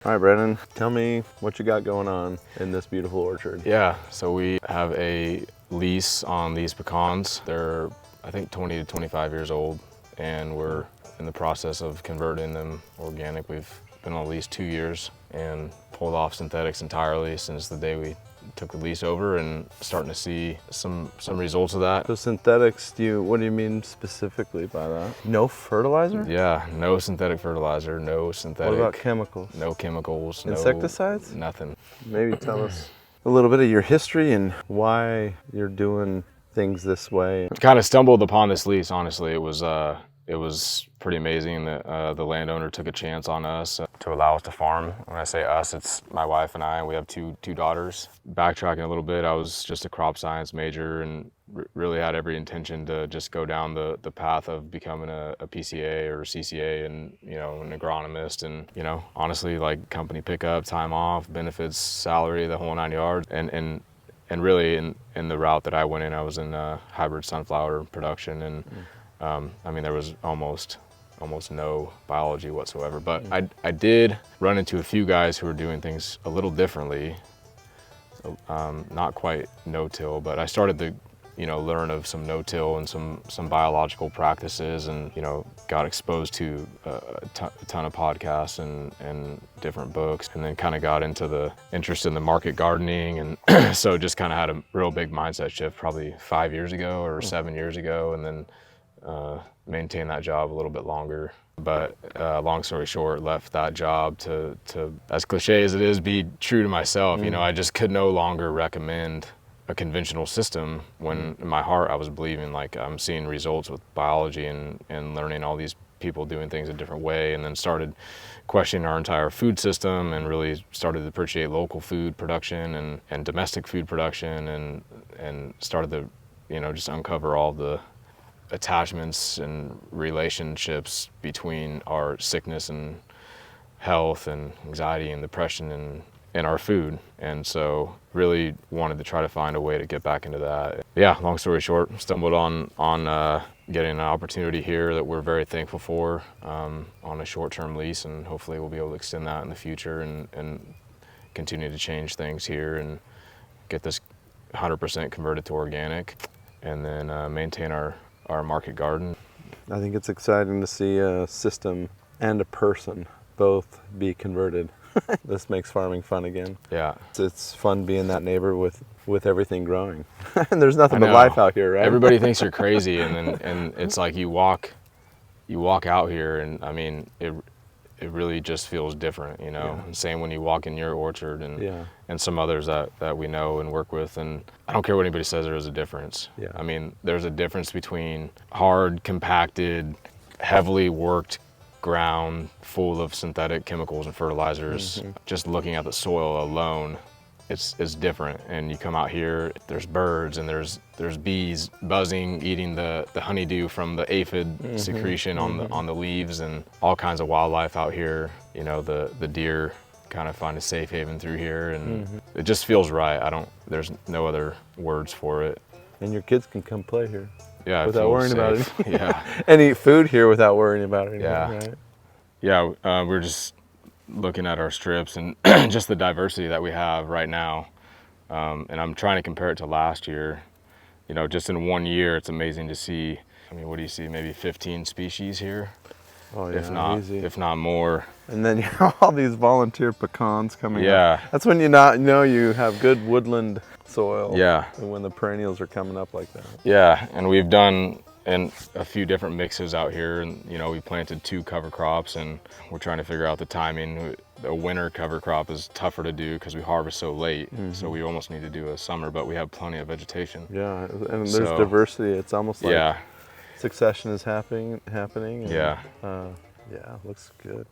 All right, Brandon, tell me what you got going on in this beautiful orchard. Yeah, so we have a lease on these pecans. They're, I think, 20 to 25 years old, and we're in the process of converting them organic. We've been on a lease 2 years and pulled off synthetics entirely since the day we took the lease over, and starting to see some results of that. So synthetics, what do you mean specifically by that? No fertilizer? Yeah, no synthetic fertilizer, no synthetic. What about chemicals? No chemicals. Insecticides? Nothing. Maybe tell us a little bit of your history and why you're doing things this way. Kind of stumbled upon this lease, honestly. It was pretty amazing that the landowner took a chance on us to allow us to farm. When I say us, it's my wife and I, and we have two daughters. Backtracking a little bit, I was just a crop science major and really had every intention to just go down the path of becoming a PCA or CCA and, an agronomist, and, honestly, like company pickup, time off, benefits, salary, the whole 9 yards. And really in the route that I went in, I was in hybrid sunflower production, and there was almost no biology whatsoever, but I did run into a few guys who were doing things a little differently, not quite no-till, but I started to learn of some no-till and some biological practices, and got exposed to a ton of podcasts and different books, and then kind of got into the interest in the market gardening, and so just kind of had a real big mindset shift probably 5 years ago or 7 years ago, and then maintain that job a little bit longer. But long story short, left that job to, as cliche as it is, be true to myself. I just could no longer recommend a conventional system when in my heart I was believing like I'm seeing results with biology and learning all these people doing things a different way, and then started questioning our entire food system and really started to appreciate local food production and domestic food production, and started to just uncover all the attachments and relationships between our sickness and health and anxiety and depression and our food. And so really wanted to try to find a way to get back into that. Yeah, long story short, stumbled on getting an opportunity here that we're very thankful for, on a short-term lease, and hopefully we'll be able to extend that in the future and continue to change things here and get this 100% converted to organic, and then maintain our market garden. I think it's exciting to see a system and a person both be converted. This makes farming fun again. Yeah. It's fun being that neighbor with everything growing. And there's nothing but life out here, right? Everybody thinks you're crazy, and it's like you walk out here, and it really just feels different, Yeah. And same when you walk in your orchard and some others that we know and work with, and I don't care what anybody says, there is a difference. Yeah. There's a difference between hard, compacted, heavily worked ground full of synthetic chemicals and fertilizers. Mm-hmm. Just looking at the soil alone, it's different. And you come out here, there's birds and there's bees buzzing, eating the honeydew from the aphid secretion on the leaves, and all kinds of wildlife out here. The deer kind of find a safe haven through here, and it just feels right. There's no other words for it. And your kids can come play here. Yeah, without worrying about it. Yeah. And eat food here without worrying about it. Yeah. Right? Yeah, we're just looking at our strips and just the diversity that we have right now. And I'm trying to compare it to last year. Just in 1 year, it's amazing to see. What do you see? Maybe 15 species here. Oh yeah, if not more. And then you have all these volunteer pecans coming up. That's when you know you have good woodland soil. Yeah. And when the perennials are coming up like that. Yeah, and we've done a few different mixes out here, and we planted 2 cover crops, and we're trying to figure out the timing. A winter cover crop is tougher to do because we harvest so late, so we almost need to do a summer, but we have plenty of vegetation. Yeah, and there's diversity. It's almost like succession is happening. And, yeah. Yeah, looks good.